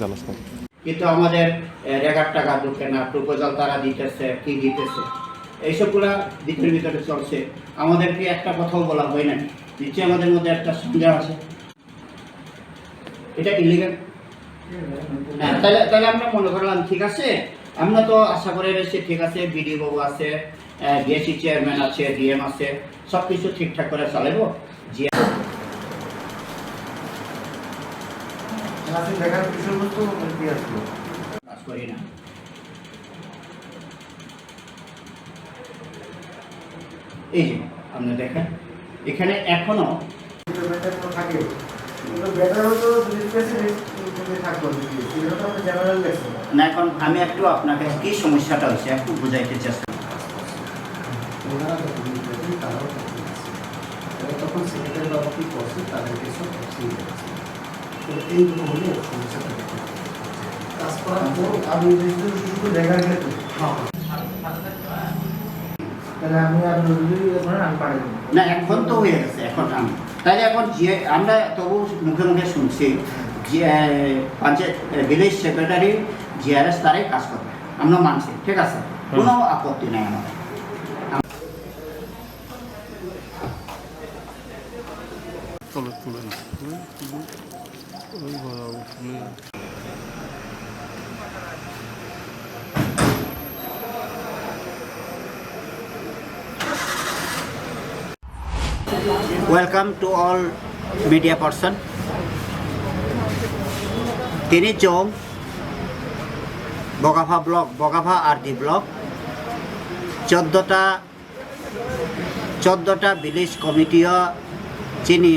জানাচ্ছেন কিন্তু আমাদের রেগার টাকা ঢুকে না, প্রপোজাল তারা দিতেছে, কি দিতেছে, এইসবগুলা ভিতরে ভিতরে চলছে। আমাদেরকে একটা কথাও বলা হয় না, নিশ্চয়ই আমাদের মধ্যে একটা সন্দেহ আছে, এটা ইলিগাল। হ্যাঁ, তাহলে আমরা মনে করলাম ঠিক আছে, আমরা তো আশা করে রয়েছি ঠিক আছে, বিডি বাবু আছে, ডিএসসি চেয়ারম্যান আছে, ডিএম আছে, সব কিছু ঠিকঠাক করে চালাবো। দেখার বিষয়বস্তু কি আসলো কাজ করি না। এই যে আপনি দেখেন এখানে এখনো থাকে, বেটার হতো যদি স্পেসিফিক থাকতো, জেনারেল লেকচার না। এখন আমি একটু আপনাকে কি সমস্যাটা হয়েছে একটু বুঝাইতে চেষ্টা করি। তখন সেক্রেটারি বাবা কি করছে তাদেরকে সব এইগুলো হলে সমস্যাটা কাজ করার পর আমি শুধু দেখা গেলে তাহলে আমি আপনার আমি পাঠাই না, এখন তো হয়ে গেছে, এখন আমি তাহলে এখন যে আমরা তবু মুখে মুখে শুনছি যে পঞ্চায়েত ভিলেজ সেক্রেটারি জিআরএস তারাই কাজ করবে, আমরা মানছি, ঠিক আছে, কোনো আপত্তি নাই আমাদের। Welcome to all media person. তিনি চং Bagafa block, Bagafa RD block 14টা ভিলেজ কমিটিও চিনি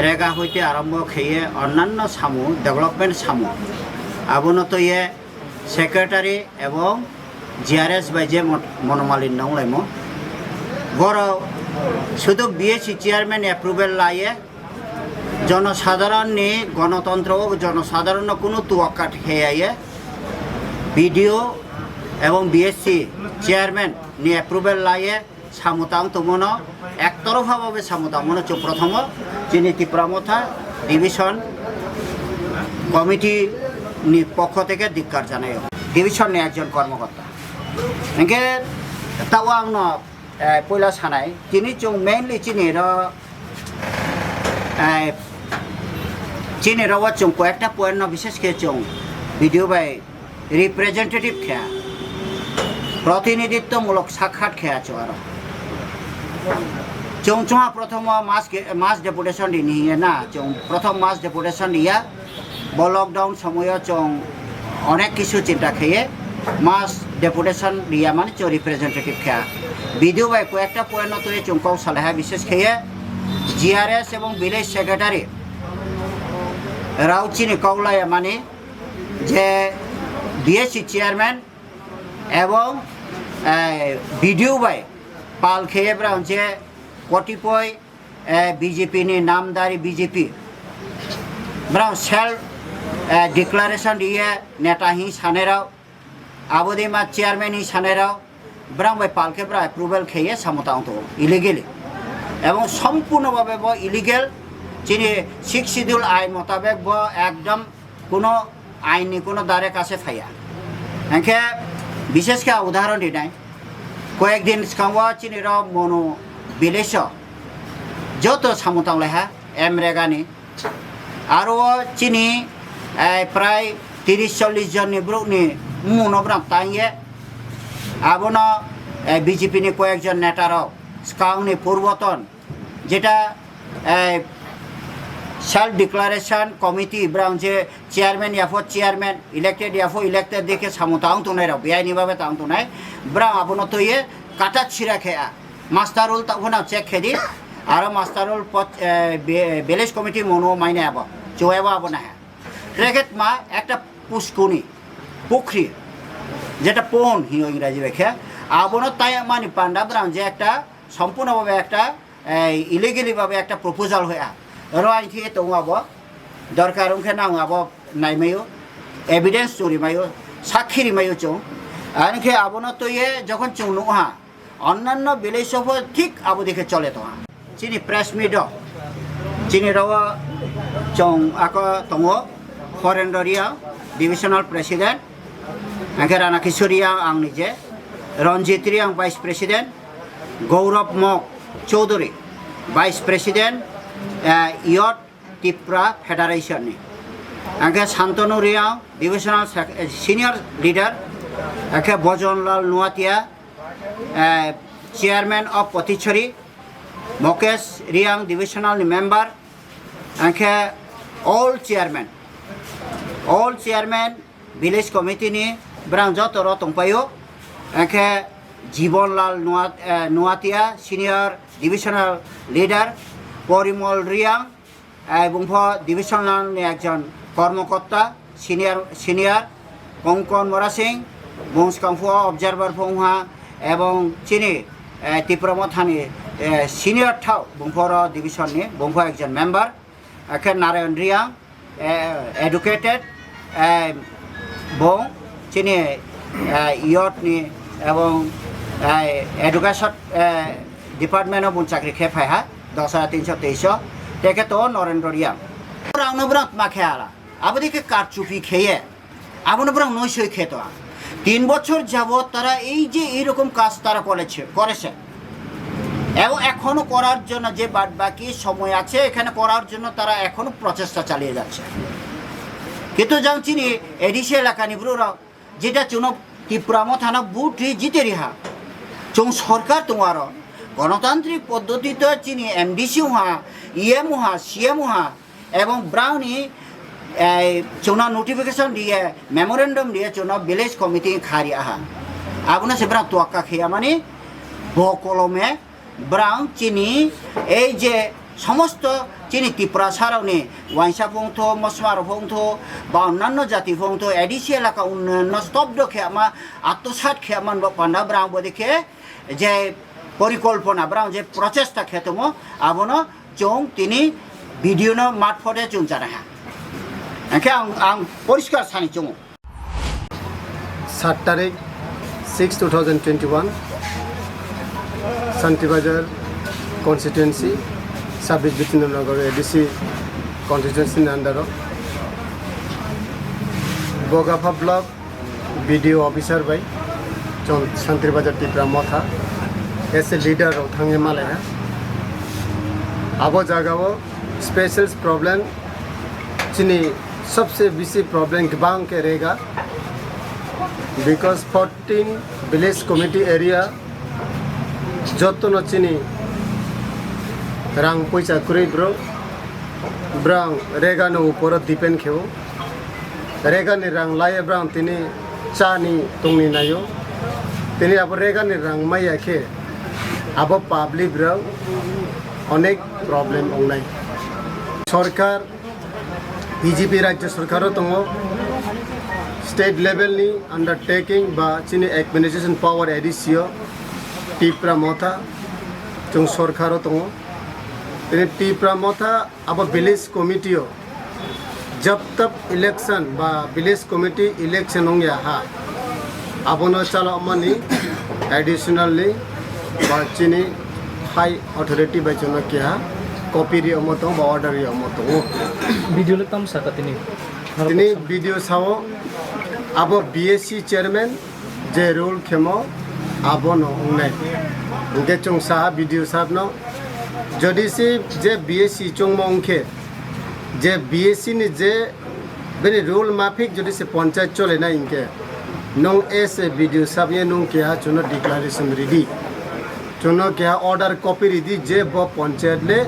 রেগা হইতে আরম্ভ খেয়ে অন্যান্য সামু ডেভেলপমেন্ট সামু আবনত ইয়ে সেক্রেটারি এবং জিআরএস বাইজে মনোমালিন্য লাইম বড় শুধু বিএসসি চেয়ারম্যান অ্যাপ্রুভেল লাইয়ে জনসাধারণ নি গণতন্ত্র জনসাধারণ কোনো তুয়াক্কা খেয়ে বিডিও এবং বিএসসি চেয়ারম্যান নি অ্যাপ্রুভেল লাইয়ে সামুতাং তুমন একতরফাভাবে সামুতাং মনে হচ্ছে প্রথম যিনি ত্রিপুরামথা ডিভিশন কমিটি পক্ষ থেকে ধিক্কার জানাই ডিভিশন নিয়ে একজন কর্মকর্তা একে তাও আং পয়লা সানাই তিনি চৌ মেইনলি চিনি রাওয়া চৌ কয়েকটা পয়েন্ট বিশেষ করে চৌ ভিডিও বাই রিপ্রেজেন্টেটিভ খেয়া প্রতিনিধিত্বমূলক সাক্ষাৎ খেয়া চৌ আর চৌ চৌহা প্রথম মাস ডেপুটেশন নিয়ে না চৌ প্রথম মাস ডেপুটেশন ইয়া ব লকডাউন সময় চৌ অনেক কিছু চিন্তা খেয়ে মাস ডেপুটেশন দিয়া মানে চৌ রিপ্রেজেন্টেটিভ খেয়া ভিডিও বাই কয়েকটা পয়েন্ট তুই চৌকাও সালেহা বিশেষ খেয়ে জিআরএস এবং ভিলেজ সেক্রেটারি রাউচিনি কৌলায় মানে যে বিএসসি চেয়ারম্যান এবং ভিডিও বাই পাল খেয়ে যে কতিপয় বিজেপি নি নামদারি বিজেপি ব্রাউ সেলফ ডিক্লারেশন দিয়ে নেতা হি সানেরাও আবদিমা চেয়ারম্যান হি সানেরাও ব্রাং বাই পালকে ব্রা অ্যাপ্রুভেল খেয়ে সামতাং তো ইলিগেলি এবং সম্পূর্ণভাবে ইলিগেল চিনি 6 শিডিউল আইন মোতাবেক একদম কোনো আইনি কোনো দ্বারে কাছে ফাইয়া একে বিশেষ করে উদাহরণ দি নাই কয়েকদিন সিগাङাव চিনি র মনো ভিলেজ যত সামতাং লেহা এমরেগানি আর চিনি প্রায় 30-40 জননি ব্রুকনি মনোব্রাম তাইয়ে আবনো বিজেপি নি কয়েকজন নেতারাও সিগাङनि পূর্বতন যেটা সেলফ ডিক্লারেশন কমিটি ব্রাং যে চেয়ারম্যান ইয়াফো চেয়ারম্যান ইলেক্টেড ইয়াফো ইলেক্টেড দেখে সামতাং তুনাই রাও বেআইনিভাবে তাং তুনাই ব্রাং আবনো তৈয়ে কাটা ছিঁড়া খেয়া মাস্টারুল তখন চেক খেদি আর মাস্টারুল ভিলেজ কমিটি মনো মাইনে আব চৌয়াবো আবো না রেগেট মা একটা পুষ্কুনি পুখরি যেটা পোন হি ইংরাজি ব্যাখ্যা আবনো তাই মানি পান্ডা ব্রাং যে একটা সম্পূর্ণভাবে একটা ইলিগেলিভাবে একটা প্রপোজাল হয়ে রাই থেকে দঙাবো দরকার ওখানে নাঙাবো নাইমায়ো এভিডেন্স চুরিমায়ো সাক্ষী রিমায়ো চৌ আনকে আবনো তৈয়ে যখন চৌ নুহা অন্যান্য ভিলেজ ঠিক আবো দেখে চলে তো চিনি প্রেস মিট চিনি রাওয়া চৌ আক দङ ফরেন্ডরিয়া divisional president angke Rana Kishori ang nije Ranjit Riang vice president Gaurav Mok Chaudhary vice president Youth Tripura Federation ni angke Santanu Riang divisional senior leader angke Bojonlal Nuatia chairman of Potichari Mukesh Riang divisional member angke all chairman village committee ni brang joto ro tongpayo angke Jibanlal Nuatia senior divisional leader Porimol Riang bungpho divisional ni ekjon কর্মকর্তা senior কঙ্কন মরা Singh বংশকাংফু observer ফংহা এবং চিনি Tripura মথানি senior থাও বংফর ডিভিশননি বংফ একজন member একে Narayan Reang educated বং চিনি ইয়টনি এবং education ডিপার্টমেন্টও বুন চাকরি খেফাইহা 10,323 তেখেত নরেন্দ্র রিয়াং রাউনো ব্রাত মাখেয়ালা আবদিকে কারচুপি খেয়ে আবনো ব্রাং নইসই খেত 3 বছর যাবত তারা এই যে এইরকম কাজ তারা করেছে এবং এখনো করার জন্য যে বাকি সময় আছে এখানে করার জন্য তারা এখনো প্রচেষ্টা চালিয়ে যাচ্ছে কিন্তু জানছিনি এডিসি এলাকা নিব্রুরা যেটা চুন ত্রিপুরাম থানা বুটি জিতে রিহা চং সরকার তোমার গণতান্ত্রিক পদ্ধতিতে চিনি এমডিসি হা ইএম হা সিএম হা এবং ব্রাউনি চৌনা নোটিফিকেশন দিয়ে মেমোরেন্ডাম দিয়ে চৌনা ভিলেজ কমিটি খারি আহা আগুনা সে ব্রাং তোয়াক্কা খেয়া মানে বকলমে ব্রাং চিনি এই যে সমস্ত চিনি ত্রিপুরা সারাওনি ওয়াইসা ফংথ মশমার ফংথ বা অন্যান্য জাতি ফংথ এডিসি এলাকা উন্নয়ন স্তব্ধ খেয়ামা আত্মসাত খেয়ামান বা পান্ডা ব্রাং বদিকে যে পরিকল্পনা ব্রাং যে প্রচেষ্টা খেতম আবনো চং তিনি ভিডিও মারফতে চুন জানা হ্যাঁ একে আং পরিষ্কার সানি চুমো 7 তারিখ 6 2021 শান্তিবাজার কনস্টিটুয়েন্সি 26 বিতিনগর ADC constituency under Bagafa block BDO officer by Shantibazar Tripura Motha এস এ লিডার থাঙ্গে মালায়া আবো জাগাও स्पेशल प्रॉब्लम चिनी सबसे बेसी प्रॉब्लम बांग के रहेगा बिकॉज 14 विलेज कमिटी एरिया जतन चिनी रांग पैसा कुरै ब्रांग रेगा नो ऊपर डिपेंड खेव रेगा नि रांग लाये ब्रांग तिनी चानी तंगनी नायो तिनी अब रेगा नि रांग माया खे अब पाब्लिक ब्रांग अनेक प्रॉब्लम ओंनाय सरकार बीजेपी राज्य सरकार दङ स्टेट लेवलनि अंडरटेकिंग बा चिनि एडमिनिस्ट्रेशन पावर एडिसियो टिप्रा मथा जों सरकार दङ टिप्रा मथा अब विलेज कमिटियो जब तब इलेक्शन बा विलेज कमिटी इलेक्शन होंगे हा अबनो चलो मनी एडिशनली बा चिनि हाई अथॉरिटी बा जों क्या कॉपी रि अमतो बा ऑर्डर रि अमतो वीडियो ले तम साका तिनी वीडियो साओ अब बीएससी चेयरमैन जे रोल खेमो अब न उन्नाय उनके चों सा वीडियो साहब न जदि से जे बीएससी चों मंखे जे बीएससी ने जे बेनि रोल माफिक जदि से पंचायत चले ना इनके नो एस वीडियो साहब ये नो क्या चुनो डिक्लेरेशन रेडी चुनो क्या ऑर्डर कॉपी रेडी जे ब पंचायत ले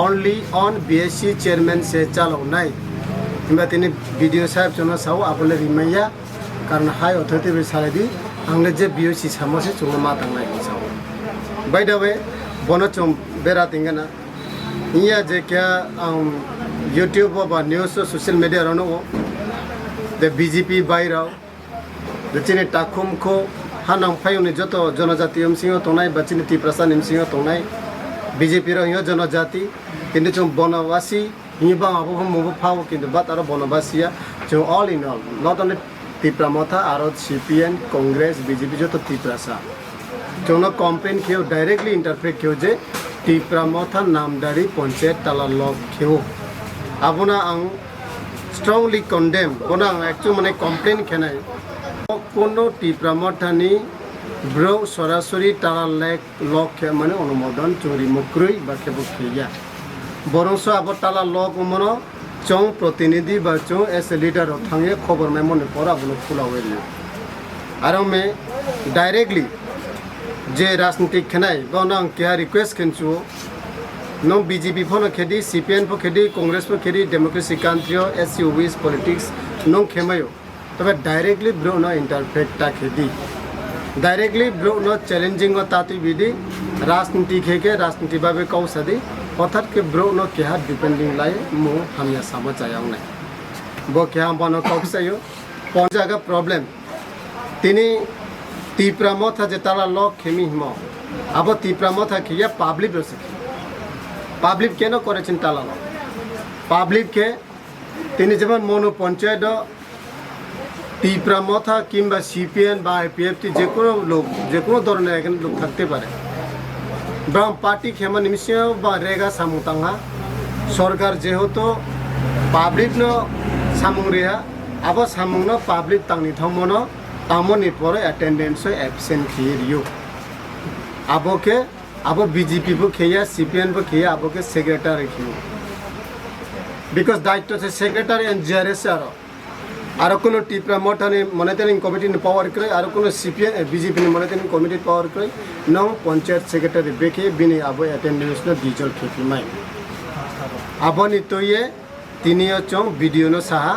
ओनली ऑन बीएससी चेयरमैन से चलो नाय किंबा तिनी वीडियो साहब चुनो साव आपले रिमाया कारण हाई अथॉरिटी बे सालेदी आंले जे बीएससी सामसे चुनो मा थांनाय साव बाय द वे बनो चुम बेरा तिंगना इया जे क्या यूट्यूब बा न्यूज़ सोशल मीडिया रनो दे बीजेपी बायराव चिनी टाकुम को हानां फायुनि जतो जनजाति एमसिंग तोनाय बचिनि टिप्रासा एमसिंग तोनाय बीजेपी रो जनजाति किन्तु जों बनवासी हिबा आबो मबो फाव किन्तु बात आरो बनवासिया जों all in all not only Tipra Motha आरो सीपीएन कांग्रेस बीजेपी जतो टिप्रासा जोंनो कम्प्लेन खेव डायरेक्टली इंटरप्रेट खेव जे टिप्रा मथा नामदारी पंचायत ताला लग खेव आबोना आं strongly condemn bonang actually mane complain khenai kono tipramotani bro sorasori tara lek lok khe mane অনুমোদন চুরি মুক্রুই বা খেবো খেয়া বরংস আবার তালা লক মনো চং প্রতিনিধি বা চং এস এ লিডার থাঙে খবর মে মনে পড়া বলো ফুলা হইলি আর মে ডাইরেক্টলি যে রাজনীতিক খেনাই বনাং কে রিকোয়েস্ট খেনছু নো বিজেপি ফোন খেদি সিপিএন ফো খেদি কংগ্রেস ফো খেদি ডেমোক্রেসি কান্ট্রিও এসইউবিস পলিটিক্স নো খেমায়ো তবে ডাইরেক্টলি ব্রো নো ইন্টারপ্রেট তা খেদি डायरेक्टली ब्रो नो चैलेंजिंग ताती विधि राजनीति खेके राजनीति बाबे कौसदी अर्थात के ब्रो नो क्या डिपेंडिंग लाए मो हम या समझ आया नहीं वो क्या हम बनो कौसयो पहुंचा का प्रॉब्लम तिनी तीप्रामो था जेताला लोग खेमी हिमो अब तीप्रामो था कि या पब्लिक रसे पब्लिक के नो करे चिंताला लो पब्लिक के तिनी जब मोनो पंचायत तीप्रामथा किंबा सीपीएन बा आईपीएफटी जेकोनो धरনের এখানে লোক থাকতে পারে ব্রাহ্ম পার্টি খেমা নিমিশে বা রেগা সামুতাঙ্গা সরকার যেহেতু পাবলিক ন সামুং রেহা আবার সামুং ন পাবলিক তাংনি থমন তামনি পরে অ্যাটেন্ডেন্স অ্যাবসেন্ট খেয়ে আবকে আবো বিজেপি বো খেয়া সিপিএন বো খেয়া আবকে সেক্রেটারি খেয়ে বিকজ দায়িত্ব আছে সেক্রেটারি এন্ড জিআরএস আর কোনো টিপ্রামঠানি মনিটরিং কমিটি পাওয়ার করে আর কোনো সিপিএন বিজেপি মনিটরিং কমিটি পাওয়ার করে নং পঞ্চায়েত সেক্রেটারি বেকে বিনি আবো অ্যাটেন্ডেন্স ন ডিজল খেপিমাই আবনি তইয়ে তিনিও চং ভিডিও ন সাহা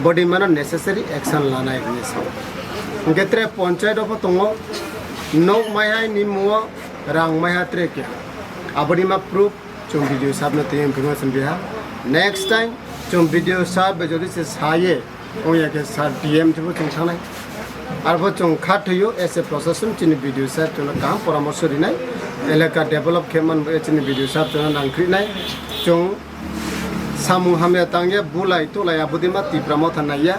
বডি মান নেসেসারি অ্যাকশন লানাই নিছে গেত্রে পঞ্চায়েত অফ তং নক মাইহাই নিমুয়া রাং মাইহা ট্রেকে আবনি মা প্রুফ চং ভিডিও সাবনা তেম ইনফরমেশন বিহা নেক্সট টাইম চং ভিডিও সাব যদি সে সায়ে ओया के साथ डीएम थे वो चंखानाय और वो चंखा थयो ऐसे प्रशासन चिनी वीडियो साथ तो काम परामर्श रिनाय एलाका डेभलप खेमन चिनी वीडियो साथ तो नांख्रिनाय चंग सामु हामे तांगे बुलाय तोलाय आबुदिमा तीप्रामो थानाया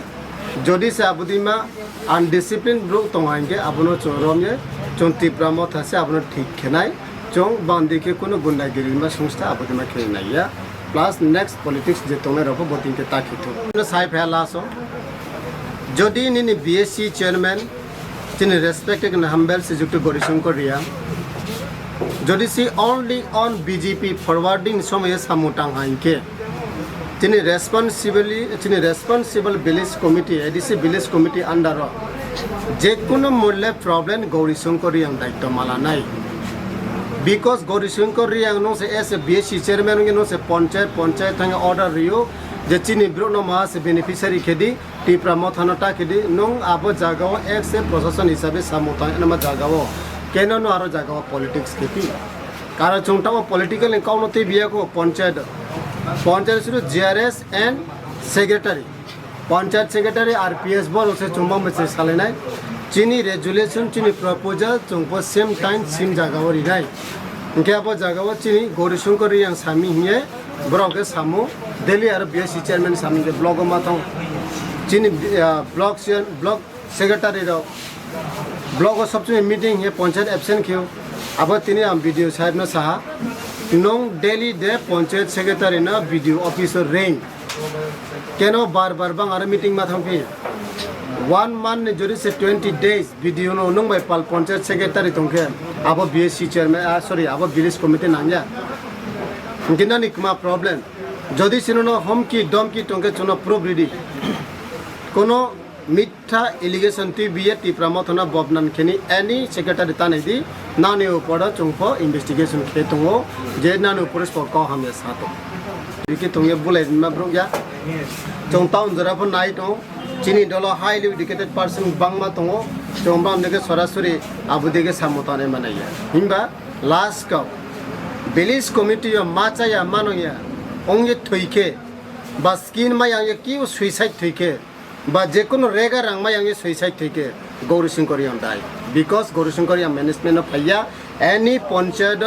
जदि से आबुदिमा अनडिसिप्लिन ब्रुक तंगांगे आबुनो चरमये चंग तीप्रामो थासे आबुनो ठीक खेनाय चंग बांदी के कोनो गुंडागिरी मा संस्था आबुदिमा खेनाया प्लस नेक्स्ट पॉलिटिक्स जे तोंगे रखो बोटिंग के ताकितो साइ फैलासो जदि निनी बीएससी चेयरमैन तिनी रेस्पेक्टेड एंड हम्बल से जुक्ति गौरीशंकर रिया जदि सी ओनली ऑन बीजेपी फॉरवर्डिंग समय सामुटांग हाइके तिनी responsible village committee ADC village committee under जे कोनो मूल्य प्रॉब्लम गौरीशंकर रिया दायित्व माला नाई बिकॉज गौरीशंकर रियांग नो से एस बीएससी चेयरमैन नो से पंचायत थांगे ऑर्डर रियो जे चिनी ब्रोनो मा से बेनिफिशियरी खेदी टीप्रामो थानटा खेदी नो आबो जागाओ एक से प्रशासन हिसाबे सामुता नमा जागाओ केनो नो आरो जागाओ पॉलिटिक्स खेपी कारण चोंटाओ पॉलिटिकल एकाउंट ते बिया को पंचायत सुरु GRS and secretary panchayat secretary RPS बोल से चुंबा में से सालेनाय चिनी रेजुलेशन चिनी प्रपोजल चुंपो सेम टाइम सिम जागाओ रिनाय उनके अब जागाओ चिनी गौरीशंकर रियांग सामी हिए ब्लॉक के सामू दिल्ली और बीएससी चेयरमैन सामी के ब्लॉक माता चिनी ब्लॉक सेक्रेटरी रो ब्लॉक सबसे मीटिंग है पंचायत एब्सेंट कियो अब तिनी हम वीडियो साहेब न साहा नों डेली दे पंचायत सेक्रेटरी न वीडियो ऑफिसर रेंग केनो बार बार आरो मीटिंग मा थांफि 1 month जरी से 20 days वीडियो नो नों बाय पाल पंचायत सेक्रेटरी तंखे अब बीएससी चेयरमैन सॉरी अब विलेज कमिटी नांगया किना निकमा प्रॉब्लम जदि सिनो हम की दम की तंखे चनो प्रूफ रेडी कोनो मिथ्या एलिगेशन टी बीए टीप्रामो थना बबनान खेनी एनी सेक्रेटरी तानेदी नाने ऊपर चंफो इन्वेस्टिगेशन खेतंगो जे नाने ऊपर स्पॉट हम या सातो बिके तंगे बुले मा ब्रोया चंताउन जराफो नाइट चिनी दल हाईली एडुकेटेड पर्सन बांगमा दंगो चंबा नेके सरासरि आबुदेगे सामुताने मानाया हिंबा लास्ट का विलेज कमिटी माचाया मानोया ओंगे थैके बा स्किन मा यांगे कि सुइसाइड थैके बा जेकुनो रेगा रांग मा यांगे सुइसाइड थैके गौरीशंकर यां दाय बिकॉज गौरीशंकर यां मैनेजमेंट ऑफ फैया एनी पंचायत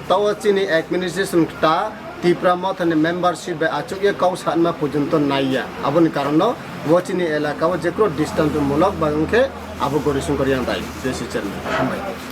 तावचिनी एडमिनिस्ट्रेशन ता टीप्रामो थाने मेंबरशिप बे आचुके कौसानमा पर्यन्त नाइया आबनि कारण वचिनी एलाका जेको डिस्टेंस मूलक बांखे आबो गौरीशंकर यां दाय बेसि चेयरमैन